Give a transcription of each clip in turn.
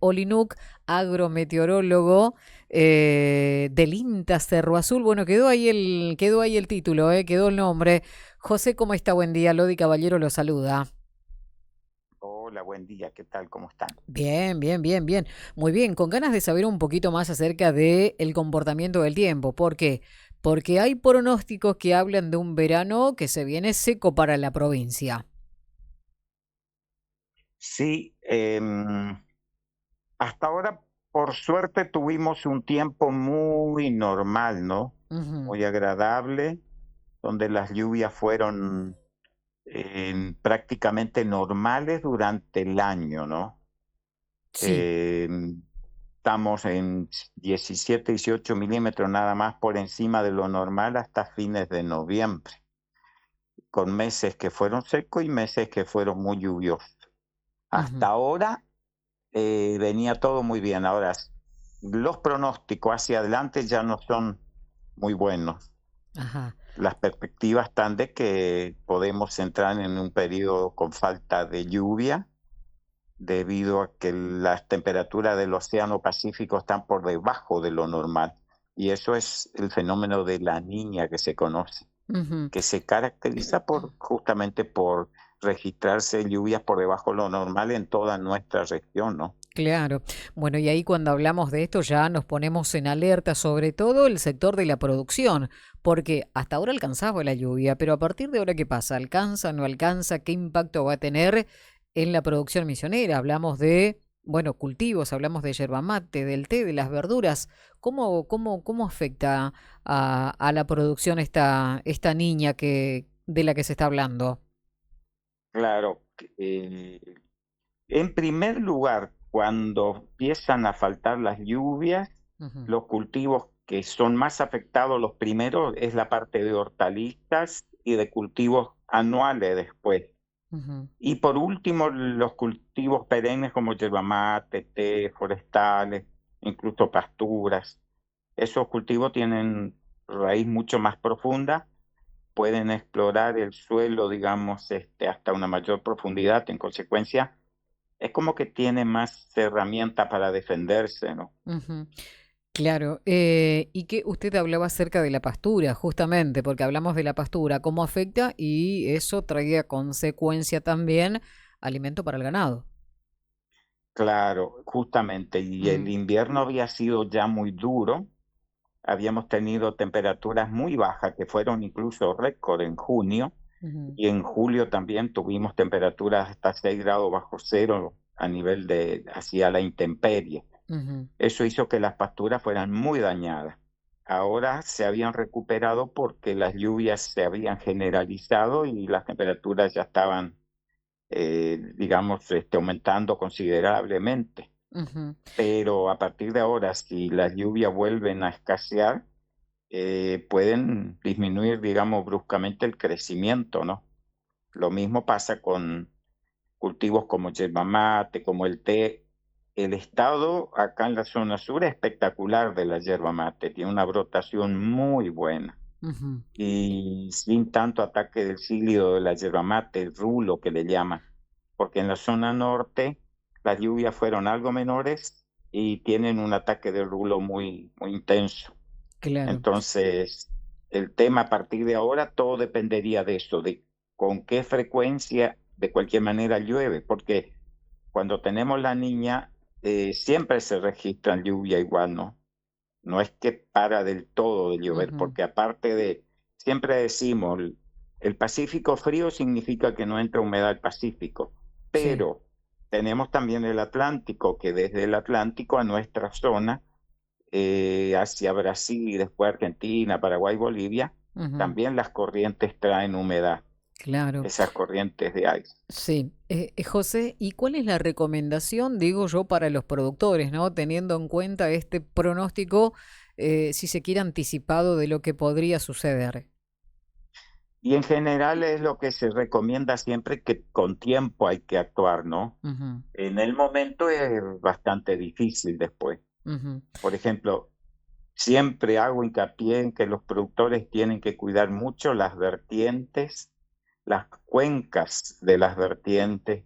Olinuk, agrometeorólogo del INTA Cerro Azul. Bueno, quedó ahí el título, quedó el nombre. José, ¿cómo está? Buen día. Lodi Caballero lo saluda. Hola, buen día, ¿qué tal? ¿Cómo están? Bien, bien, bien, bien. Muy bien, con ganas de saber un poquito más acerca de el comportamiento del tiempo. ¿Por qué? Porque hay pronósticos que hablan de un verano que se viene seco para la provincia. Sí, hasta ahora, por suerte, tuvimos un tiempo muy normal, ¿no? Ujú. Muy agradable, donde las lluvias fueron prácticamente normales durante el año, ¿no? Sí. Em, Estamos en 17, 18 milímetros nada más por encima de lo normal hasta fines de noviembre, con meses que fueron secos y meses que fueron muy lluviosos. Hasta Ujú. ahora venía todo muy bien. Ahora, los pronósticos hacia adelante ya no son muy buenos. Ajá. Las perspectivas están de que podemos entrar en un periodo con falta de lluvia debido a que las temperaturas del Océano Pacífico están por debajo de lo normal. Y eso es el fenómeno de la niña que se conoce, Ujú. que se caracteriza justamente por registrarse lluvias por debajo de lo normal en toda nuestra región, ¿no? Claro. Bueno, y ahí cuando hablamos de esto ya nos ponemos en alerta, sobre todo el sector de la producción, porque hasta ahora alcanzaba la lluvia, pero a partir de ahora, ¿qué pasa? ¿Alcanza, no alcanza? ¿Qué impacto va a tener en la producción misionera? Hablamos de, bueno, cultivos, hablamos de yerba mate, del té, de las verduras. ¿Cómo afecta a la producción esta niña de la que se está hablando? Claro, en primer lugar, cuando empiezan a faltar las lluvias, Ujú. los cultivos que son más afectados, los primeros, es la parte de hortalizas y de cultivos anuales después. Ujú. Y por último, los cultivos perennes como yerba mate, té, forestales, incluso pasturas. Esos cultivos tienen raíz mucho más profunda, pueden explorar el suelo, digamos, hasta una mayor profundidad. En consecuencia, es como que tiene más herramientas para defenderse, ¿no? Ujú. Claro, y que usted hablaba acerca de la pastura, justamente, porque hablamos de la pastura, cómo afecta y eso traía consecuencia también alimento para el ganado. Claro, justamente, y el Mm. invierno había sido ya muy duro, habíamos tenido temperaturas muy bajas que fueron incluso récord en junio, Ujú. y en julio también tuvimos temperaturas hasta 6 grados bajo cero a nivel de hacia la intemperie. Ujú. Eso hizo que las pasturas fueran muy dañadas. Ahora se habían recuperado porque las lluvias se habían generalizado y las temperaturas ya estaban, digamos, aumentando considerablemente. Ujú. Pero a partir de ahora, si las lluvias vuelven a escasear, pueden disminuir, digamos, bruscamente el crecimiento, ¿no? Lo mismo pasa con cultivos como yerba mate, como el té. El estado acá en la zona sur es espectacular de la yerba mate, tiene una brotación muy buena Ujú. y sin tanto ataque del cílido de la yerba mate, el rulo que le llaman, porque en la zona norte las lluvias fueron algo menores y tienen un ataque de rulo muy, muy intenso. Claro. Entonces, el tema a partir de ahora, todo dependería de eso, de con qué frecuencia, de cualquier manera llueve, porque cuando tenemos la niña, siempre se registra lluvia igual, ¿no? No es que para del todo de llover, Ujú. porque aparte de, siempre decimos, el Pacífico frío significa que no entra humedad al Pacífico, Sí. pero tenemos también el Atlántico, que desde el Atlántico a nuestra zona hacia Brasil y después Argentina, Paraguay, Bolivia, Ujú. también las corrientes traen humedad, Claro. esas corrientes de aire. Sí, José, ¿y cuál es la recomendación, digo yo, para los productores, ¿no? Teniendo en cuenta este pronóstico, si se quiere anticipado de lo que podría suceder. Y en general es lo que se recomienda siempre que con tiempo hay que actuar, ¿no? Ujú. En el momento es bastante difícil después. Ujú. Por ejemplo, siempre hago hincapié en que los productores tienen que cuidar mucho las vertientes, las cuencas de las vertientes,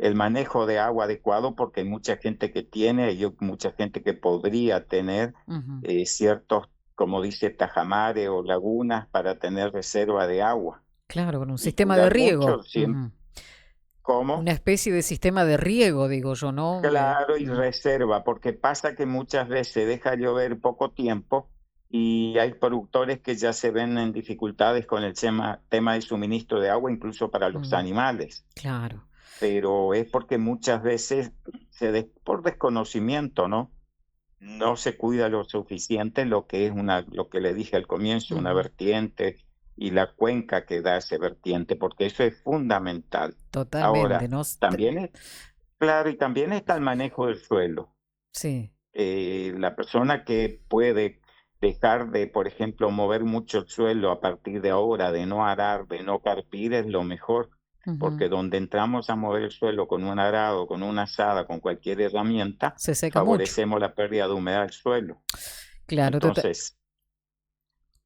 el manejo de agua adecuado, porque hay mucha gente que tiene, hay mucha gente que podría tener Ujú. ciertos, como dice, tajamares o lagunas para tener reserva de agua Claro, con un y sistema de cuidar mucho riego. siempre. Ujú. ¿Cómo? Una especie de sistema de riego, digo yo, ¿no? Claro, y Ujú. reserva, porque pasa que muchas veces deja llover poco tiempo y hay productores que ya se ven en dificultades con el tema de suministro de agua, incluso para los Mm, animales. claro. Pero es porque muchas veces por desconocimiento, ¿no? No se cuida lo suficiente lo que es lo que le dije al comienzo, una Ujú. vertiente y la cuenca que da ese vertiente, porque eso es fundamental. Totalmente, Ahora, ¿no? también es claro, y también está el manejo del suelo. Sí. La persona que puede dejar de, por ejemplo, mover mucho el suelo a partir de ahora, de no arar, de no carpir, es lo mejor, Ujú. porque donde entramos a mover el suelo con un arado, con una azada, con cualquier herramienta, Se seca mucho. favorecemos la pérdida de humedad del suelo. Claro, Entonces,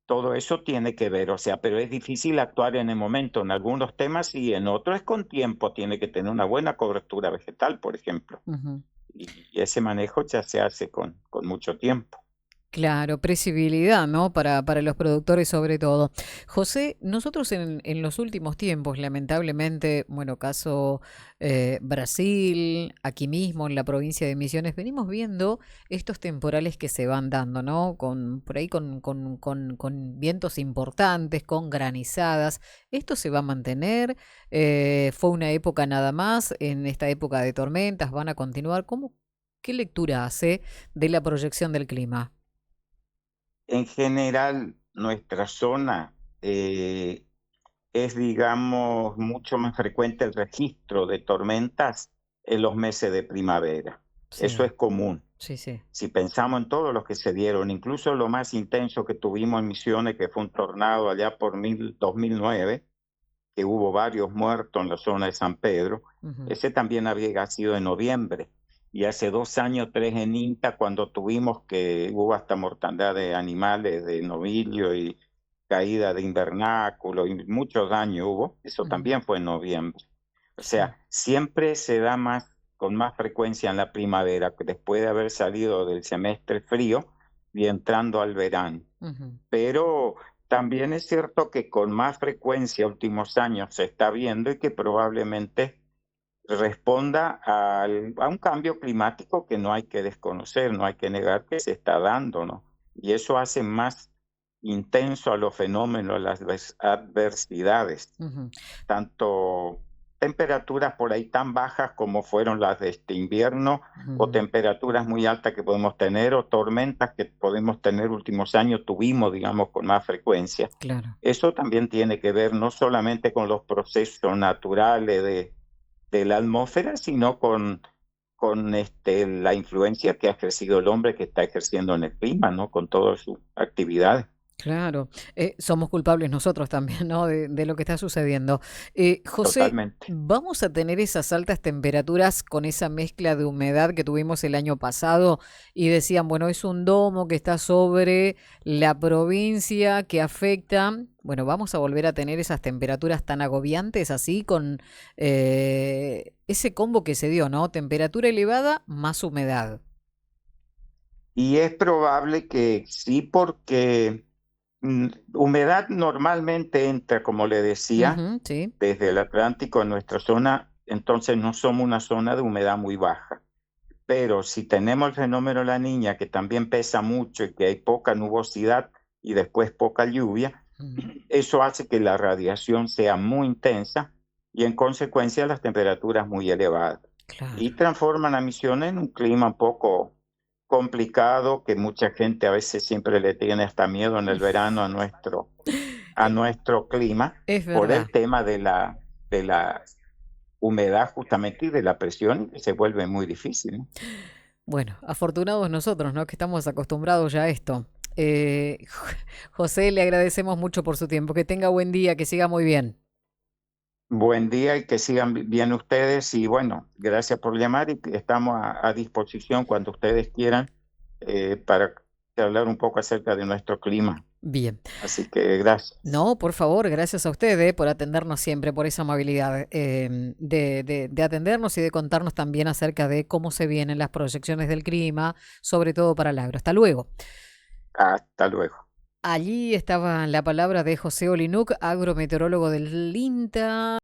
todo eso tiene que ver, o sea, pero es difícil actuar en el momento en algunos temas y en otros es con tiempo, tiene que tener una buena cobertura vegetal, por ejemplo, ujú. y ese manejo ya se hace con mucho tiempo. Claro, previsibilidad, ¿no? Para los productores sobre todo. José, nosotros en los últimos tiempos, lamentablemente, bueno, caso Brasil, aquí mismo en la provincia de Misiones, venimos viendo estos temporales que se van dando, ¿no? Por ahí con vientos importantes, con granizadas. ¿Esto se va a mantener? ¿Fue una época nada más? ¿En esta época de tormentas van a continuar? ¿Qué lectura hace de la proyección del clima? En general, nuestra zona es, digamos, mucho más frecuente el registro de tormentas en los meses de primavera. Eso Sí, es común. sí, sí. Si pensamos en todos los que se dieron, incluso lo más intenso que tuvimos en Misiones, que fue un tornado allá por 2009, que hubo varios muertos en la zona de San Pedro, Ujú, ese también había sido en noviembre. Y hace 2 años, tres en INTA, cuando tuvimos que hubo hasta mortandad de animales, de novillo y caída de invernáculo y mucho daño hubo, eso ujú. también fue en noviembre. O Sí. sea, siempre se da con más frecuencia en la primavera, después de haber salido del semestre frío y entrando al verano. Ujú, Pero también es cierto que con más frecuencia últimos años se está viendo y que probablemente responda a un cambio climático que no hay que desconocer, no hay que negar que se está dando, ¿no? Y eso hace más intenso a los fenómenos, las adversidades, ujú, tanto temperaturas por ahí tan bajas como fueron las de este invierno, o ujú. temperaturas muy altas que podemos tener, o tormentas que podemos tener últimos años, tuvimos, digamos, con más frecuencia. Claro. Eso también tiene que ver no solamente con los procesos naturales de la atmósfera, sino con la influencia que ha ejercido el hombre que está ejerciendo en el clima, ¿no? Con todas sus actividades. Claro, somos culpables nosotros también, ¿no? De lo que está sucediendo. José, Totalmente. ¿vamos a tener esas altas temperaturas con esa mezcla de humedad que tuvimos el año pasado? Y decían, bueno, es un domo que está sobre la provincia que afecta. Bueno, ¿vamos a volver a tener esas temperaturas tan agobiantes así con ese combo que se dio, ¿no? Temperatura elevada más humedad. Y es probable que sí, porque humedad normalmente entra, como le decía, Ujú, sí. desde el Atlántico en nuestra zona, entonces no somos una zona de humedad muy baja. Pero si tenemos el fenómeno La Niña, que también pesa mucho y que hay poca nubosidad y después poca lluvia, Ujú, eso hace que la radiación sea muy intensa y en consecuencia las temperaturas muy elevadas. claro. Y transforman a Misiones en un clima un poco complicado, que mucha gente a veces siempre le tiene hasta miedo en el verano a nuestro clima Es por verdad. el tema de la humedad justamente y de la presión, que se vuelve muy difícil, ¿no? Bueno, afortunados nosotros, ¿no? Que estamos acostumbrados ya a esto. José, le agradecemos mucho por su tiempo. Que tenga buen día, que siga muy bien. Buen día y que sigan bien ustedes y bueno, gracias por llamar y estamos a disposición cuando ustedes quieran para hablar un poco acerca de nuestro clima. Bien. Así que gracias. No, por favor, gracias a ustedes por atendernos siempre, por esa amabilidad de atendernos y de contarnos también acerca de cómo se vienen las proyecciones del clima, sobre todo para el agro. Hasta luego. Hasta luego. Allí estaba la palabra de José Olinuk, agrometeorólogo del INTA.